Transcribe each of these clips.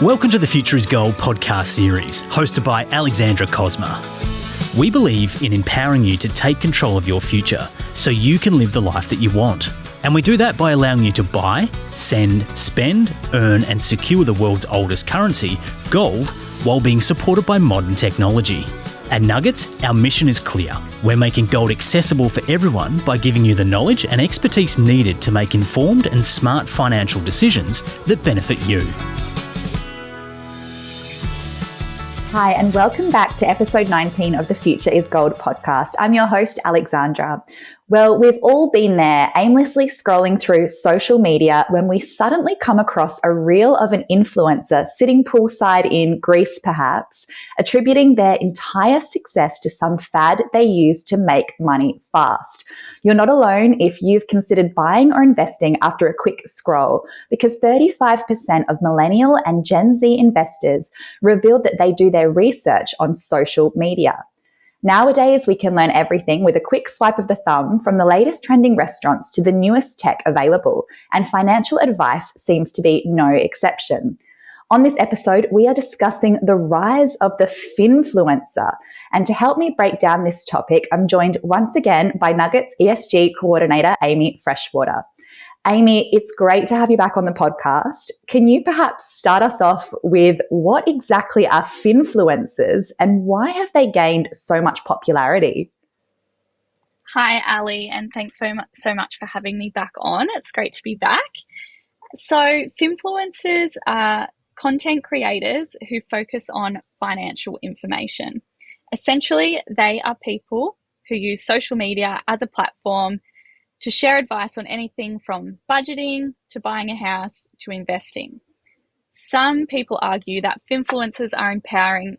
Welcome to the Future is Gold podcast series, hosted by Alexandra Cosma. We believe in empowering you to take control of your future so you can live the life that you want. And we do that by allowing you to buy, send, spend, earn and secure the world's oldest currency, gold, while being supported by modern technology. At Nauggets, our mission is clear. We're making gold accessible for everyone by giving you the knowledge and expertise needed to make informed and smart financial decisions that benefit you. Hi, and welcome back to episode 19 of the Future is Gold podcast. I'm your host, Alexandra. Well, we've all been there, aimlessly scrolling through social media when we suddenly come across a reel of an influencer sitting poolside in Greece, perhaps, attributing their entire success to some fad they use to make money fast. You're not alone if you've considered buying or investing after a quick scroll, because 35% of millennial and Gen Z investors revealed that they do their research on social media. Nowadays, we can learn everything with a quick swipe of the thumb, from the latest trending restaurants to the newest tech available, and financial advice seems to be no exception. On this episode, we are discussing the rise of the Finfluencer. And to help me break down this topic, I'm joined once again by Nauggets ESG Co-ordinator Amy Freshwater. Amy, it's great to have you back on the podcast. Can you perhaps start us off with what exactly are Finfluencers and why have they gained so much popularity? Hi, Ali, and thanks so much for having me back on. It's great to be back. So Finfluencers are content creators who focus on financial information. Essentially, they are people who use social media as a platform to share advice on anything from budgeting to buying a house to investing. Some people argue that Finfluencers are empowering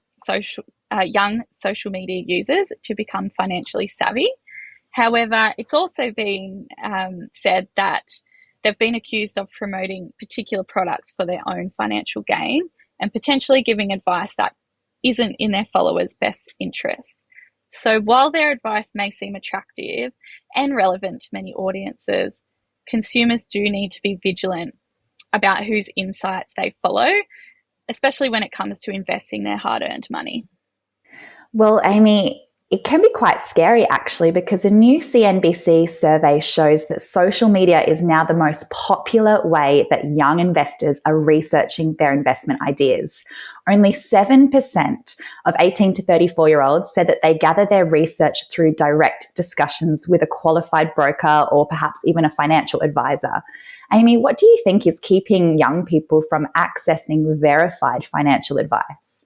young social media users to become financially savvy. However, it's also been said that they've been accused of promoting particular products for their own financial gain and potentially giving advice that isn't in their followers' best interests. So while their advice may seem attractive and relevant to many audiences, consumers do need to be vigilant about whose insights they follow, especially when it comes to investing their hard-earned money. Well, Amy, it can be quite scary actually, because a new CNBC survey shows that social media is now the most popular way that young investors are researching their investment ideas. Only 7% of 18 to 34-year-olds said that they gather their research through direct discussions with a qualified broker or perhaps even a financial advisor. Amy, what do you think is keeping young people from accessing verified financial advice?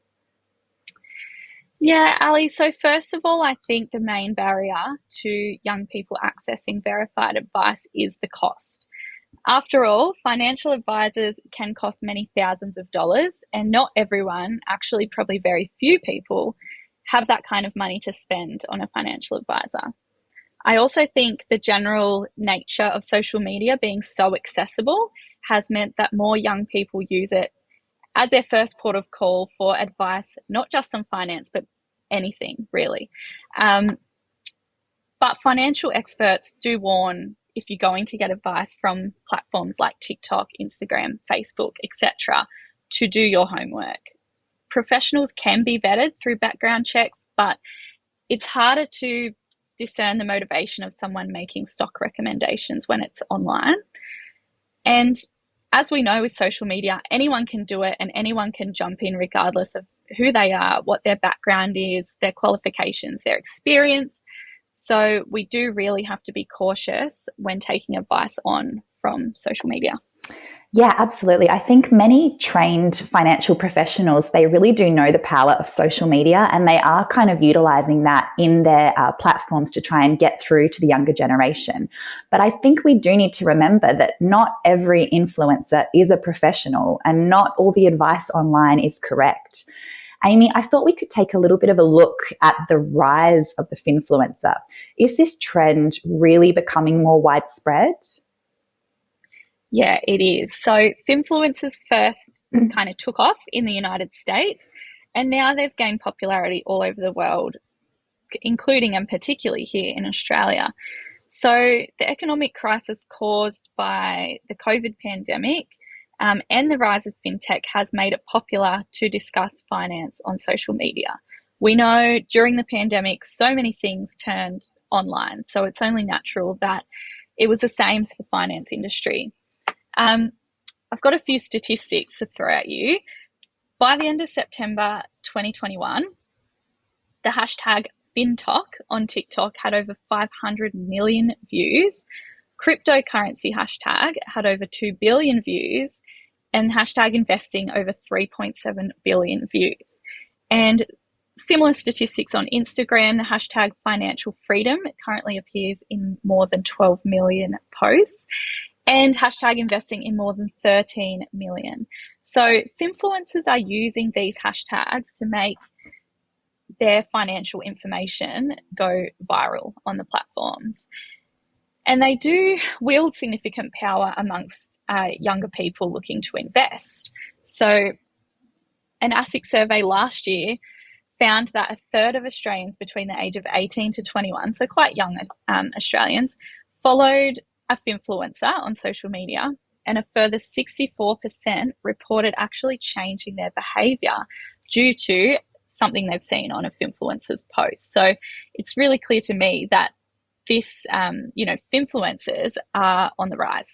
Yeah, Ali, so first of all, I think the main barrier to young people accessing verified advice is the cost. After all, financial advisors can cost many thousands of dollars, and not everyone, actually probably very few people, have that kind of money to spend on a financial advisor. I also think the general nature of social media being so accessible has meant that more young people use it as their first port of call for advice, not just on finance, but anything really. But financial experts do warn, if you're going to get advice from platforms like TikTok, Instagram, Facebook, etc., to do your homework. Professionals can be vetted through background checks, but it's harder to discern the motivation of someone making stock recommendations when it's online. And as we know with social media, anyone can do it and anyone can jump in regardless of who they are, what their background is, their qualifications, their experience. So we do really have to be cautious when taking advice on from social media. Yeah, absolutely. I think many trained financial professionals, they really do know the power of social media, and they are kind of utilizing that in their platforms to try and get through to the younger generation. But I think we do need to remember that not every influencer is a professional and not all the advice online is correct. Amy, I thought we could take a little bit of a look at the rise of the Finfluencer. Is this trend really becoming more widespread? Yeah, it is. So Finfluencers first kind of took off in the United States, and now they've gained popularity all over the world, including and particularly here in Australia. So the economic crisis caused by the COVID pandemic and the rise of fintech has made it popular to discuss finance on social media. We know during the pandemic, so many things turned online, so it's only natural that it was the same for the finance industry. I've got a few statistics to throw at you. By the end of September 2021, the hashtag FinTok on TikTok had over 500 million views. Cryptocurrency hashtag had over 2 billion views, and hashtag investing over 3.7 billion views. And similar statistics on Instagram, the hashtag financial freedom currently appears in more than 12 million posts, and hashtag investing in more than 13 million. So Finfluencers are using these hashtags to make their financial information go viral on the platforms. And they do wield significant power amongst younger people looking to invest. So an ASIC survey last year found that a third of Australians between the age of 18 to 21, so quite young Australians, followed a Finfluencer on social media, and a further 64% reported actually changing their behaviour due to something they've seen on a Finfluencer's post. So it's really clear to me that this, Finfluencers are on the rise.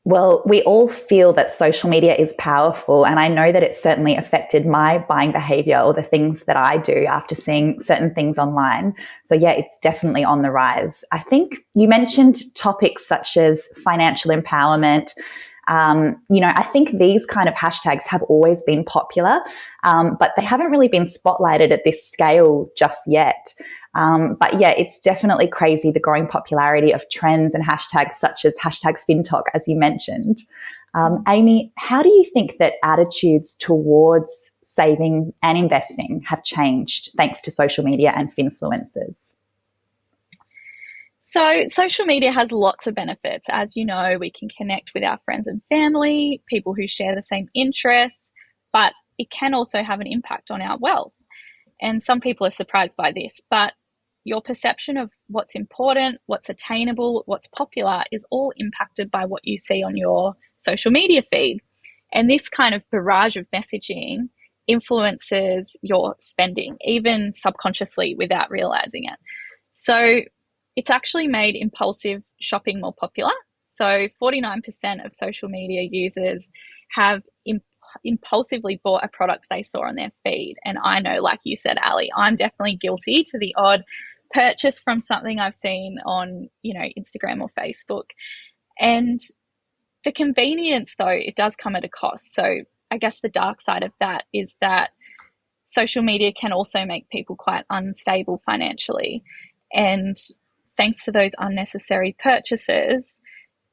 Well, we all feel that social media is powerful, and I know that it's certainly affected my buying behavior or the things that I do after seeing certain things online. So yeah, it's definitely on the rise. I think you mentioned topics such as financial empowerment. I think these kind of hashtags have always been popular, but they haven't really been spotlighted at this scale just yet. But yeah, it's definitely crazy, the growing popularity of trends and hashtags such as hashtag FinTok, as you mentioned. Amy, how do you think that attitudes towards saving and investing have changed thanks to social media and Finfluencers? So social media has lots of benefits. As you know, we can connect with our friends and family, people who share the same interests, but it can also have an impact on our wealth. And some people are surprised by this, but your perception of what's important, what's attainable, what's popular is all impacted by what you see on your social media feed. And this kind of barrage of messaging influences your spending, even subconsciously without realizing it. So it's actually made impulsive shopping more popular. So 49% of social media users have impulsively bought a product they saw on their feed. And I know, like you said, Ali, I'm definitely guilty to the odd purchase from something I've seen on, Instagram or Facebook. And the convenience, though, it does come at a cost. So I guess the dark side of that is that social media can also make people quite unstable financially. And thanks to those unnecessary purchases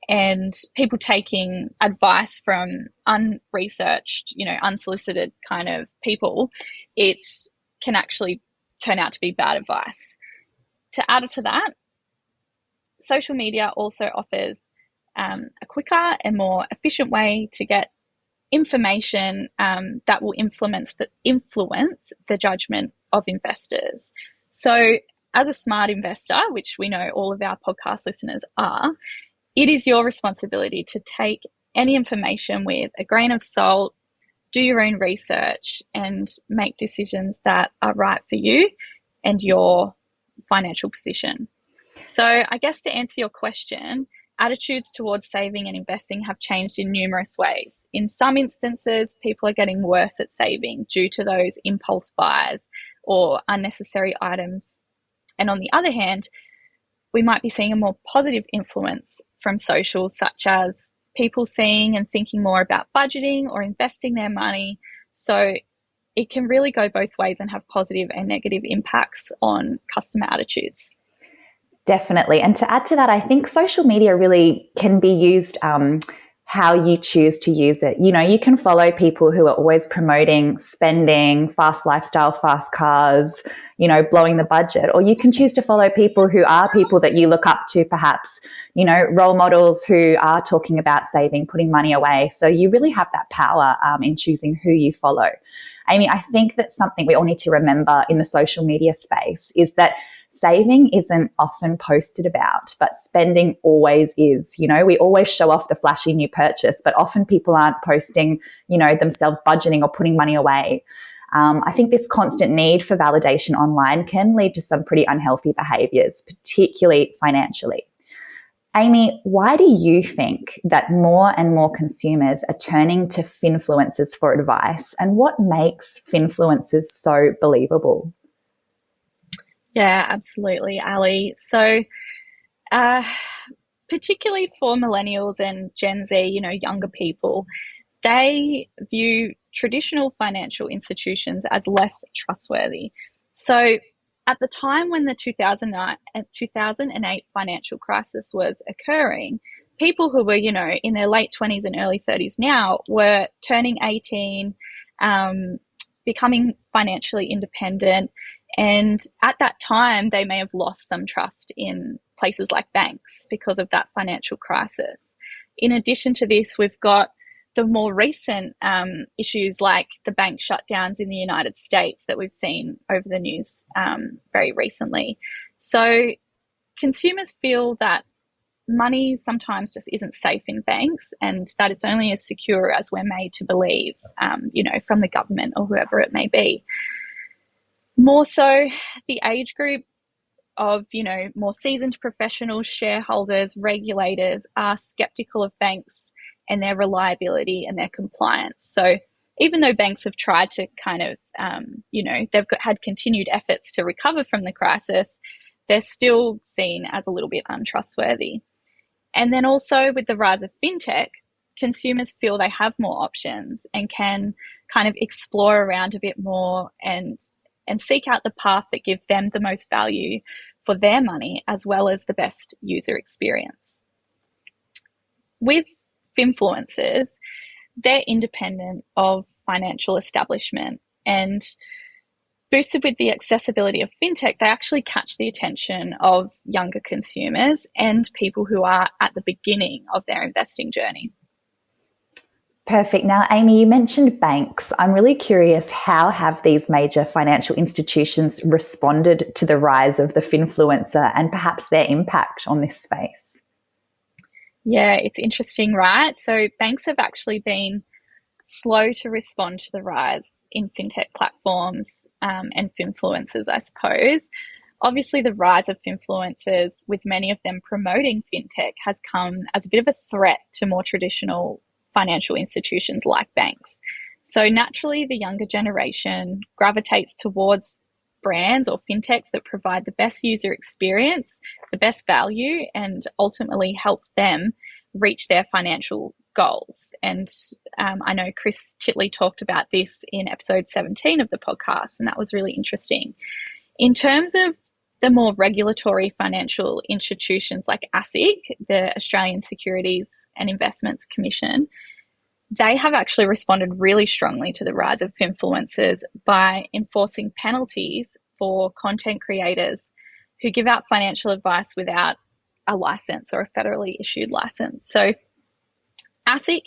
and people taking advice from unresearched, unsolicited kind of people, it can actually turn out to be bad advice. To add to that, social media also offers a quicker and more efficient way to get information that will influence the judgment of investors. So as a smart investor, which we know all of our podcast listeners are, it is your responsibility to take any information with a grain of salt, do your own research, and make decisions that are right for you and your financial position. So I guess to answer your question, attitudes towards saving and investing have changed in numerous ways. In some instances, people are getting worse at saving due to those impulse buys or unnecessary items. And on the other hand, we might be seeing a more positive influence from socials, such as people seeing and thinking more about budgeting or investing their money. So it can really go both ways and have positive and negative impacts on customer attitudes. Definitely. And to add to that, I think social media really can be used how you choose to use it. You can follow people who are always promoting spending, fast lifestyle, fast cars, blowing the budget. Or you can choose to follow people who are people that you look up to, perhaps, role models who are talking about saving, putting money away. So you really have that power in choosing who you follow. Amy, I think that's something we all need to remember in the social media space, is that saving isn't often posted about, but spending always is. We always show off the flashy new purchase, but often people aren't posting, themselves budgeting or putting money away. I think this constant need for validation online can lead to some pretty unhealthy behaviors, particularly financially. Amy, why do you think that more and more consumers are turning to Finfluencers for advice, and what makes Finfluencers so believable? Yeah, absolutely, Ali. So, particularly for millennials and Gen Z, younger people, they view traditional financial institutions as less trustworthy. So, at the time when the 2008 financial crisis was occurring, people who were, in their late 20s and early 30s now were turning 18, becoming financially independent. And at that time, they may have lost some trust in places like banks because of that financial crisis. In addition to this, we've got the more recent issues like the bank shutdowns in the United States that we've seen over the news very recently. So consumers feel that money sometimes just isn't safe in banks, and that it's only as secure as we're made to believe, from the government or whoever it may be. More so, the age group of, more seasoned professionals, shareholders, regulators are skeptical of banks and their reliability and their compliance. So even though banks have tried to kind of, they've had continued efforts to recover from the crisis, they're still seen as a little bit untrustworthy. And then also with the rise of fintech, consumers feel they have more options and can kind of explore around a bit more and seek out the path that gives them the most value for their money, as well as the best user experience. With Finfluencers, they're independent of financial establishment, and boosted with the accessibility of fintech, they actually catch the attention of younger consumers and people who are at the beginning of their investing journey. Perfect. Now, Amy, you mentioned banks. I'm really curious, how have these major financial institutions responded to the rise of the Finfluencer and perhaps their impact on this space? Yeah, it's interesting, right? So banks have actually been slow to respond to the rise in fintech platforms and Finfluencers, I suppose. Obviously, the rise of Finfluencers, with many of them promoting fintech, has come as a bit of a threat to more traditional financial institutions like banks. So naturally, the younger generation gravitates towards brands or fintechs that provide the best user experience, the best value, and ultimately helps them reach their financial goals. And I know Chris Titley talked about this in episode 17 of the podcast, and that was really interesting. In terms of the more regulatory financial institutions like ASIC, the Australian Securities and Investments Commission, they have actually responded really strongly to the rise of Finfluencers by enforcing penalties for content creators who give out financial advice without a license or a federally issued license. So ASIC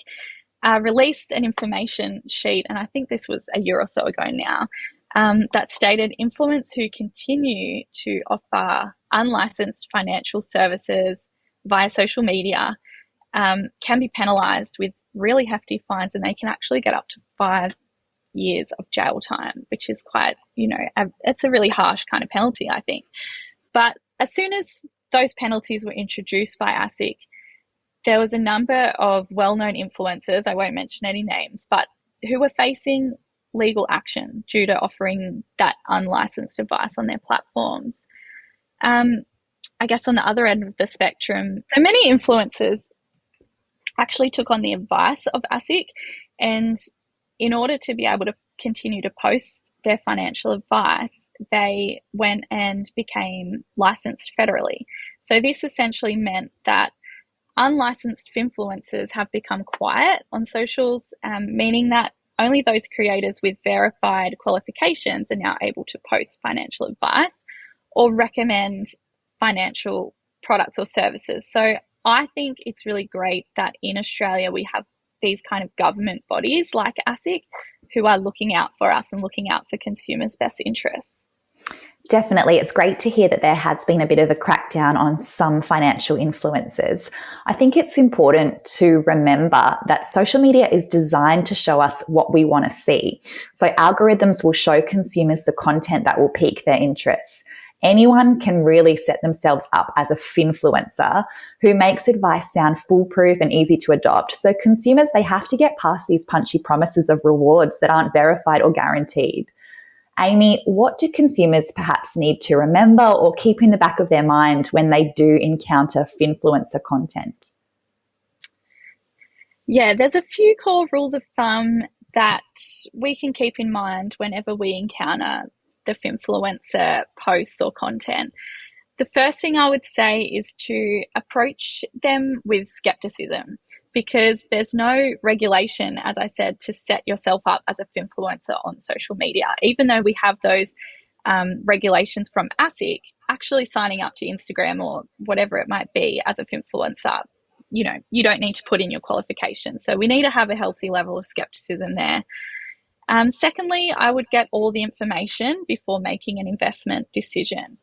released an information sheet, and I think this was a year or so ago now, that stated influencers who continue to offer unlicensed financial services via social media can be penalised with really hefty fines, and they can actually get up to 5 years of jail time, which is quite, it's a really harsh kind of penalty, I think. But as soon as those penalties were introduced by ASIC, there was a number of well-known influencers, I won't mention any names, but who were facing legal action due to offering that unlicensed advice on their platforms. I guess on the other end of the spectrum, so many influencers actually took on the advice of ASIC, and in order to be able to continue to post their financial advice, they went and became licensed federally. So this essentially meant that unlicensed influencers have become quiet on socials, meaning that only those creators with verified qualifications are now able to post financial advice or recommend financial products or services. So I think it's really great that in Australia we have these kind of government bodies like ASIC who are looking out for us and looking out for consumers' best interests. Definitely. It's great to hear that there has been a bit of a crackdown on some financial influencers. I think it's important to remember that social media is designed to show us what we want to see. So algorithms will show consumers the content that will pique their interests. Anyone can really set themselves up as a finfluencer who makes advice sound foolproof and easy to adopt. So consumers, they have to get past these punchy promises of rewards that aren't verified or guaranteed. Amy, what do consumers perhaps need to remember or keep in the back of their mind when they do encounter finfluencer content? Yeah, there's a few core rules of thumb that we can keep in mind whenever we encounter the finfluencer posts or content. The first thing I would say is to approach them with skepticism, because there's no regulation, as I said, to set yourself up as a finfluencer on social media. Even though we have those regulations from ASIC, actually signing up to Instagram or whatever it might be as a finfluencer, you don't need to put in your qualifications. So we need to have a healthy level of skepticism there. Secondly, I would get all the information before making an investment decision.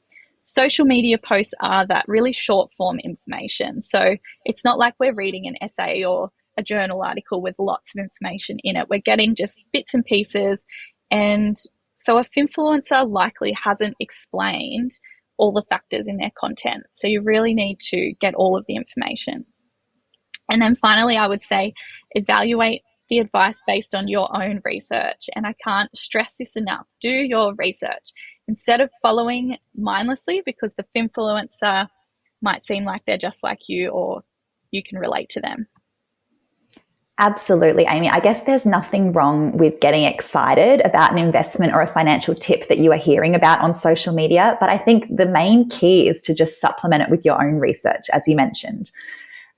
Social media posts are that really short form information. So it's not like we're reading an essay or a journal article with lots of information in it. We're getting just bits and pieces. And so a finfluencer likely hasn't explained all the factors in their content. So you really need to get all of the information. And then finally, I would say evaluate the advice based on your own research. And I can't stress this enough. Do your research. Instead of following mindlessly because the finfluencer might seem like they're just like you or you can relate to them. Absolutely, Amy. I guess there's nothing wrong with getting excited about an investment or a financial tip that you are hearing about on social media. But I think the main key is to just supplement it with your own research, as you mentioned.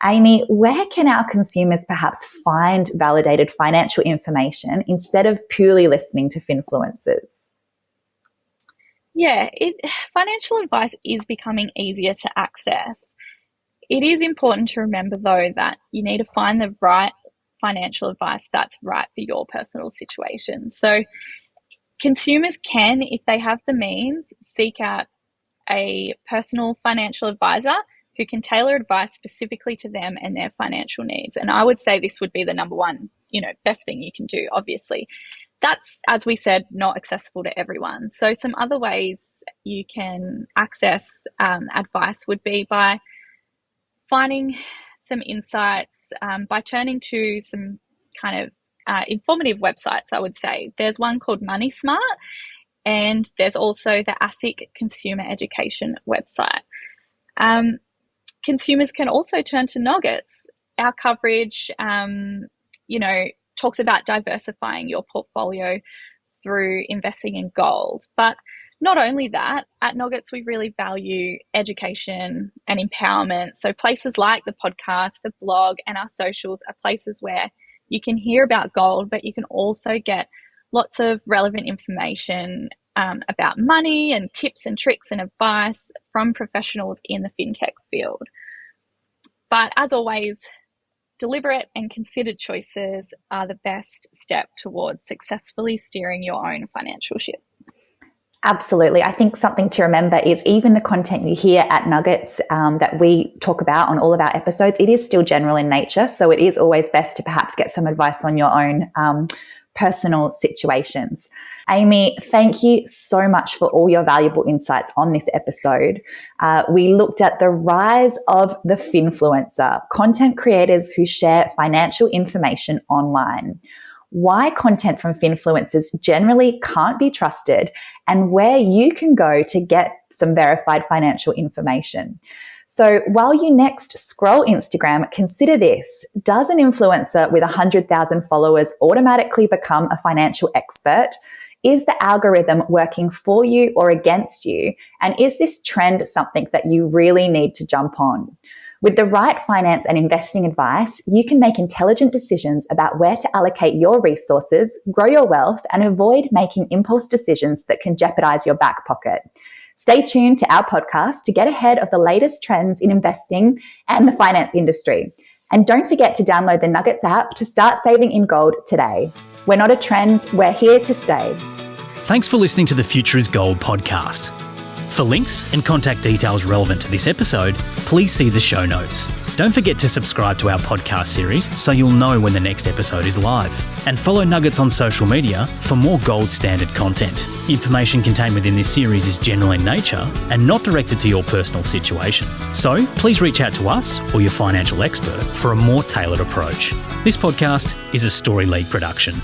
Amy, where can our consumers perhaps find validated financial information instead of purely listening to finfluencers? Yeah, financial advice is becoming easier to access. It is important to remember, though, that you need to find the right financial advice that's right for your personal situation. So consumers can, if they have the means, seek out a personal financial advisor who can tailor advice specifically to them and their financial needs. And I would say this would be the number one, best thing you can do, obviously. That's, as we said, not accessible to everyone. So some other ways you can access advice would be by finding some insights, by turning to some kind of informative websites, I would say. There's one called Money Smart, and there's also the ASIC Consumer Education website. Consumers can also turn to Nauggets. Our coverage, talks about diversifying your portfolio through investing in gold. But not only that, at Nauggets, we really value education and empowerment. So places like the podcast, the blog, and our socials are places where you can hear about gold, but you can also get lots of relevant information about money and tips and tricks and advice from professionals in the fintech field. But as always, deliberate and considered choices are the best step towards successfully steering your own financial ship. Absolutely. I think something to remember is even the content you hear at Nauggets that we talk about on all of our episodes, it is still general in nature. So it is always best to perhaps get some advice on your own personal situations. Amy, thank you so much for all your valuable insights on this episode. We looked at the rise of the finfluencer, content creators who share financial information online, why content from finfluencers generally can't be trusted, and where you can go to get some verified financial information. So while you next scroll Instagram, consider this. Does an influencer with 100,000 followers automatically become a financial expert? Is the algorithm working for you or against you? And is this trend something that you really need to jump on? With the right finance and investing advice, you can make intelligent decisions about where to allocate your resources, grow your wealth, and avoid making impulse decisions that can jeopardize your back pocket. Stay tuned to our podcast to get ahead of the latest trends in investing and the finance industry. And don't forget to download the Nauggets app to start saving in gold today. We're not a trend, we're here to stay. Thanks for listening to the Future is Gold podcast. For links and contact details relevant to this episode, please see the show notes. Don't forget to subscribe to our podcast series so you'll know when the next episode is live. And follow Nauggets on social media for more gold standard content. Information contained within this series is general in nature and not directed to your personal situation. So please reach out to us or your financial expert for a more tailored approach. This podcast is a Story League production.